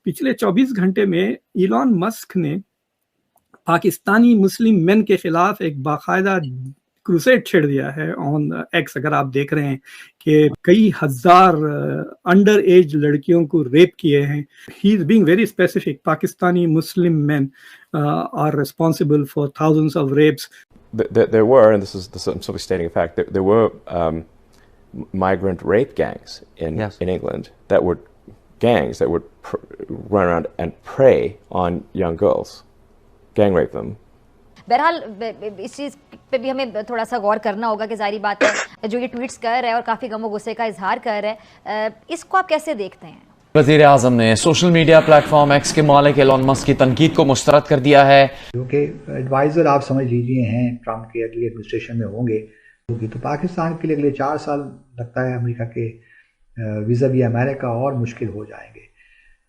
पिछले 24 घंटे में इलॉन मस्क ने पाकिस्तानी मुस्लिम मेन के खिलाफ एक बाकायदा क्रूसेड छेड़ दिया है ऑन एक्स। अगर आप देख रहे हैं कि कई हजार अंडर एज लड़कियों को रेप किए हैं। He is being very specific, Pakistani Muslim men are responsible for thousands of rapes. There were, and this is I'm simply stating a fact, there were migrant rape gangs in England that would run around and prey on young girls, gang rape them. बहरहाल इस चीज़ पे भी हमें थोड़ा सा गौर करना होगा कि जाहिर बात है जो ये ट्वीट्स कर रहे हैं और काफ़ी गम गुस्से का इजहार कर रहे हैं, इसको आप कैसे देखते हैं? वज़ीर आज़म ने सोशल मीडिया प्लेटफॉर्म एक्स के मालिक एलन मस्क की तनकीद को मुस्तरद कर दिया है। क्योंकि एडवाइज़र आप समझ लीजिए हैं ट्रंप के अगली एडमिनिस्ट्रेशन में होंगे, तो पाकिस्तान के लिए अगले 4 साल लगता है अमेरिका के विज़ावी अमेरिका और मुश्किल हो जाएंगे।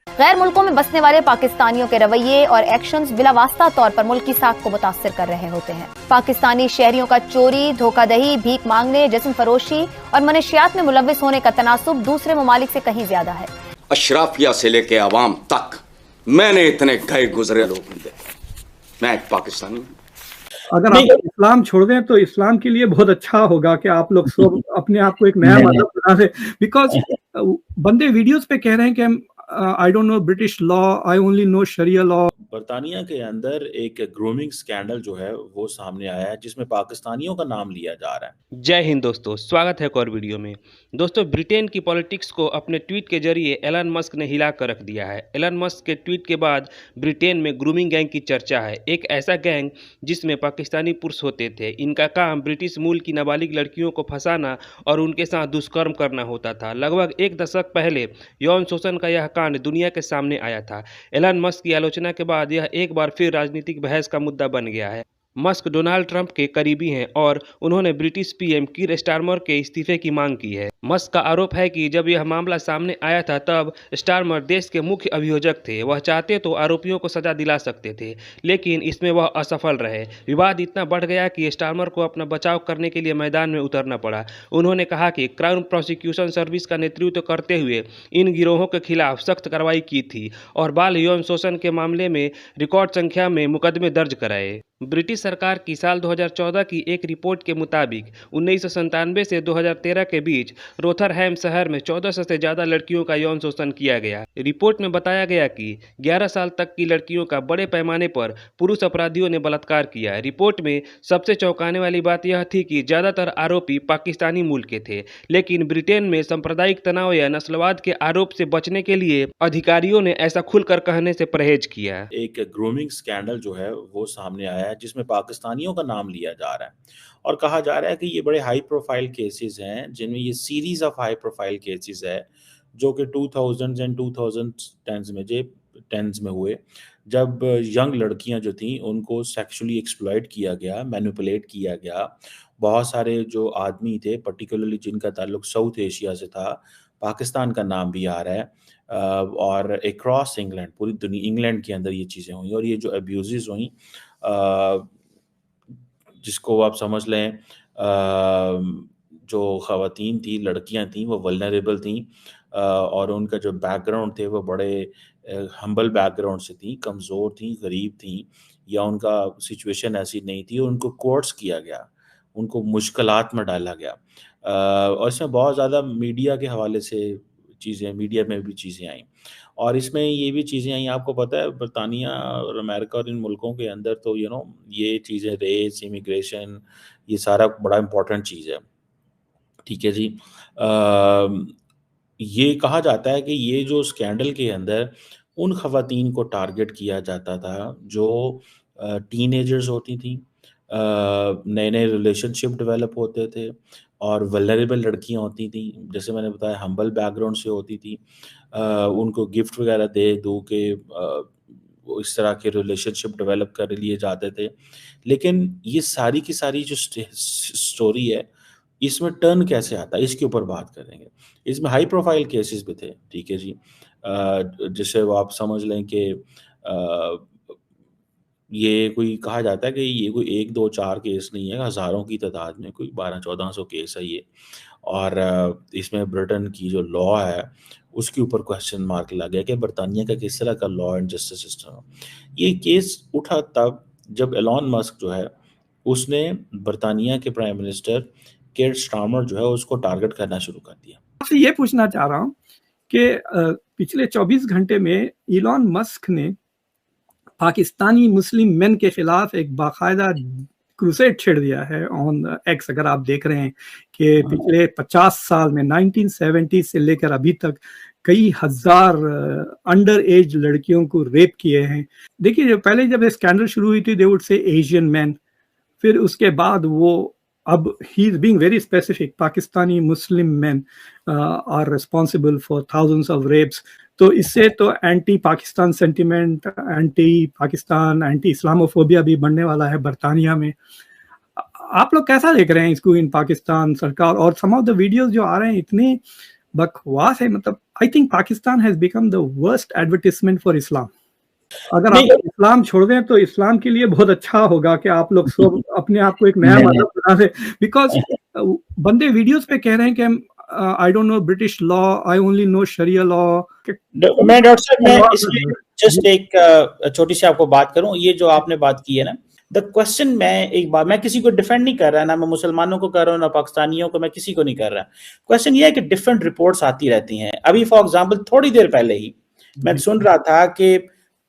गैर मुल्कों में बसने वाले पाकिस्तानियों के रवैये और एक्शंस बिलावास्ता तौर पर मुल्क की साख को मुतासर कर रहे होते हैं। पाकिस्तानी शहरियों का चोरी, धोखाधड़ी, भीख मांगने, जिस्म फरोशी और मनशियात में मुलव्विस होने का तनासुब दूसरे ममालिक से कहीं ज्यादा है। अशराफिया से लेके आवाम तक मैंने इतने गए गुजरे लोग नहीं देखे। मैं एक पाकिस्तानी हूं। अगर आप इस्लाम छोड़ दें तो इस्लाम के लिए बहुत अच्छा होगा कि आप लोग सब अपने आप को एक नया मजहब बना दें, बिकॉज बंदे वीडियोस पे कह रहे हैं कि I don't know British law, I only know sharia law. बरतानिया के अंदर एक ग्रूमिंग स्कैंडल जो है वो सामने आया है जिसमें पाकिस्तानियों का नाम लिया जा रहा है। जय हिंद दोस्तों, स्वागत है एक और वीडियो में। दोस्तों, ब्रिटेन की पॉलिटिक्स को अपने ट्वीट के जरिए एलन मस्क ने हिला कर रख दिया है। एलन मस्क के ट्वीट के बाद ब्रिटेन में ग्रूमिंग गैंग की चर्चा है। एक ऐसा गैंग जिसमें पाकिस्तानी पुरुष होते थे। इनका काम ब्रिटिश मूल की नाबालिग लड़कियों को फंसाना और उनके साथ दुष्कर्म करना होता था। लगभग 1 दशक पहले यौन शोषण का यह कांड दुनिया के सामने आया था। एलन मस्क की आलोचना के बाद यह एक बार फिर राजनीतिक बहस का मुद्दा बन गया है। मस्क डोनाल्ड ट्रंप के करीबी हैं और उन्होंने ब्रिटिश पीएम कीर स्टारमर के इस्तीफे की मांग की है। मस्क का आरोप है कि जब यह मामला सामने आया था तब स्टारमर देश के मुख्य अभियोजक थे। वह चाहते तो आरोपियों को सजा दिला सकते थे, लेकिन इसमें वह असफल रहे। विवाद इतना बढ़ गया कि स्टारमर को अपना बचाव करने के लिए मैदान में उतरना पड़ा। उन्होंने कहा कि क्राउन प्रोसिक्यूशन सर्विस का नेतृत्व करते हुए इन गिरोहों के खिलाफ सख्त कार्रवाई की थी और बाल यौन शोषण के मामले में रिकॉर्ड संख्या में मुकदमे दर्ज कराए। ब्रिटिश सरकार की साल 2014 की एक रिपोर्ट के मुताबिक 1997 से 2013 के बीच रोथरहैम शहर में 1400 से ज़्यादा लड़कियों का यौन शोषण किया गया। रिपोर्ट में बताया गया कि 11 साल तक की लड़कियों का बड़े पैमाने पर पुरुष अपराधियों ने बलात्कार किया। रिपोर्ट में सबसे चौंकाने वाली बात यह थी कि ज़्यादातर आरोपी पाकिस्तानी मूल के थे, लेकिन ब्रिटेन में सांप्रदायिक तनाव या नस्लवाद के आरोप से बचने के लिए अधिकारियों ने ऐसा खुलकर कहने से परहेज किया। एक ग्रूमिंग स्कैंडल जो है वो सामने आया है जिसमें पाकिस्तानियों का नाम लिया जा रहा है और कहा जा रहा है कि ये बड़े हाई प्रोफाइल केसेस हैं, जिनमें ये series of high profile cases है जो कि 2000s एंड 2010s में हुए, जब यंग लड़कियां जो थीं उनको सेक्सुअली एक्सप्लॉइट किया गया, मैनिपुलेट किया गया। बहुत सारे जो आदमी थे पर्टिकुलरली जिनका ताल्लुक साउथ एशिया से था, पाकिस्तान का नाम भी आ रहा है, और अक्रॉस इंग्लैंड, पूरी दुनिया इंग्लैंड के अंदर ये चीज़ें हुई और ये जो अब्यूज़ हुई, जिसको आप समझ लें, जो ख़वातीन थी, लड़कियां थीं, वो वल्नरेबल थीं और उनका जो बैकग्राउंड थे वो बड़े हम्बल बैकग्राउंड से थी, कमज़ोर थी, गरीब थी, या उनका सिचुएशन ऐसी नहीं थी और उनको कोर्स किया गया, उनको मुश्किलात में डाला गया। और इसमें बहुत ज़्यादा मीडिया के हवाले से चीज़ें, मीडिया में भी चीज़ें आई और इसमें ये भी चीज़ें आई। आपको पता है बरतानिया और अमेरिका और इन मुल्कों के अंदर तो ये चीज़ें, रेस, इमिग्रेशन, ये सारा बड़ा इम्पोर्टेंट चीज़ है। ठीक है जी। ये कहा जाता है कि ये जो स्कैंडल के अंदर उन ख़वातीन को टारगेट किया जाता था जो टीनेजर्स होती थी, नए-नए रिलेशनशिप डेवलप होते थे और वल्नरेबल लड़कियां होती थी, जैसे मैंने बताया हम्बल बैकग्राउंड से होती थी। उनको गिफ्ट वगैरह दे दो के वो इस तरह के रिलेशनशिप डेवलप कर लिए जाते थे। लेकिन ये सारी की सारी जो स्टोरी है, इसमें टर्न कैसे आता है, इसके ऊपर बात करेंगे। इसमें हाई प्रोफाइल केसेस भी थे, ठीक है जी। जैसे वो आप समझ लें कि ये कोई कहा जाता है कि ये कोई 1, 2, 4 केस नहीं है, हज़ारों की तादाद में कोई 1200-1400 केस है ये। और इसमें ब्रिटेन की जो लॉ है उसके ऊपर क्वेश्चन मार्क लग गया कि बरतानिया का किस तरह का लॉ एंड जस्टिस सिस्टम है। ये केस उठा तब जब एलॉन मस्क जो है उसने बरतानिया के प्राइम मिनिस्टर केयर स्टार्मर जो है उसको टारगेट करना शुरू कर दिया। आपसे ये पूछना चाह रहा हूँ कि पिछले 24 घंटे में इलॉन मस्क ने पाकिस्तानी मुस्लिम मेन के खिलाफ एक बाकायदा क्रूसेड छेड़ दिया है ऑन एक्स। अगर आप देख रहे हैं कि पिछले 50 साल में 1970 से लेकर अभी तक कई हजार अंडर एज लड़कियों को रेप किए हैं। देखिए, पहले जब स्कैंडल शुरू हुई थी they would say Asian man, फिर उसके बाद वो अब he is being very specific, Pakistani Muslim man are responsible for thousands of rapes. तो इससे तो anti Pakistan sentiment, anti Pakistan, anti Islamophobia भी बढ़ने वाला है बरतानिया में। आप लोग कैसा देख रहे हैं इसको इन पाकिस्तान सरकार? और सम ऑफ द वीडियोस जो आ रहे हैं इतने बकवास है, मतलब I think Pakistan has become the worst advertisement for इस्लाम। अगर आप इस्लाम छोड़ दें तो इस्लाम के लिए बहुत अच्छा होगा कि आप लोग सब अपने आप को एक नया मजहब बना दें, बिकॉज बंदे वीडियोस पे कह रहे हैं कि I don't know British law, I only know sharia law. मैं डॉक्टर साहब, मैं इसमें जस्ट एक छोटी सी आपको बात करूं। ये जो आपने बात की है ना, द क्वेश्चन, मैं किसी को डिफेंड नहीं कर रहा, ना मैं मुसलमानों को कर रहा हूँ ना पाकिस्तानियों को, मैं किसी को नहीं कर रहा। क्वेश्चन ये है कि डिफरेंट रिपोर्ट्स आती रहती हैं। अभी फॉर एग्जांपल थोड़ी देर पहले ही मैं सुन रहा था कि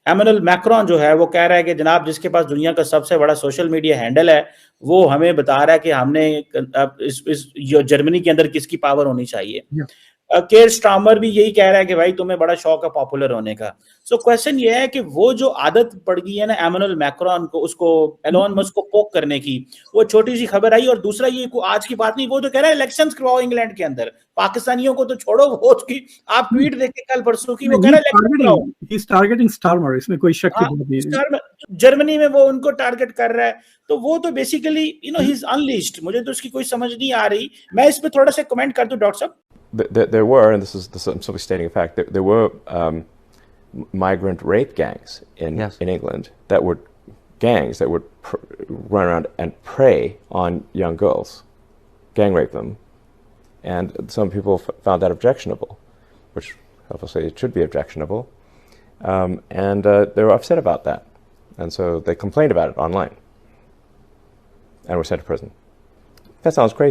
एमैनुअल मैक्रोन जो है वो कह रहा है कि जनाब जिसके पास दुनिया का सबसे बड़ा सोशल मीडिया हैंडल है वो हमें बता रहा है कि हमने इस जर्मनी के अंदर किसकी पावर होनी चाहिए। केयर स्टार्मर भी यही कह रहा है कि भाई तुम्हें बड़ा शौक है पॉपुलर होने का। सो क्वेश्चन ये है कि वो जो आदत पड़ गई है ना एमैनुअल मैक्रोन को, उसको एलॉन मस्क को पोक करने की, वो छोटी सी खबर आई। और दूसरा ये आज की बात नहीं, वो तो कह रहा है इलेक्शंस करवाओ इंग्लैंड के अंदर, पाकिस्तानियों को तो छोड़ो, वो उसकी आप ट्वीट देखे कल परसों की, वो कह रहा है इलेक्शन टारगेटिंग स्टार्मर, इसमें कोई शक की बात नहीं है। जर्मनी में वो उनको टारगेट कर रहा है, तो वो तो बेसिकली ही इज अनलीश्ड। मुझे तो उसकी कोई समझ नहीं आ रही। मैं इस पे थोड़ा सा कमेंट कर दूं डॉक्टर साहब। There were, and this is I'm simply stating a fact, there were migrant rape gangs in England that would run around and prey on young girls, gang rape them, and some people found that objectionable, which obviously it should be objectionable, and they were upset about that, and so they complained about it online and were sent to prison. That sounds crazy.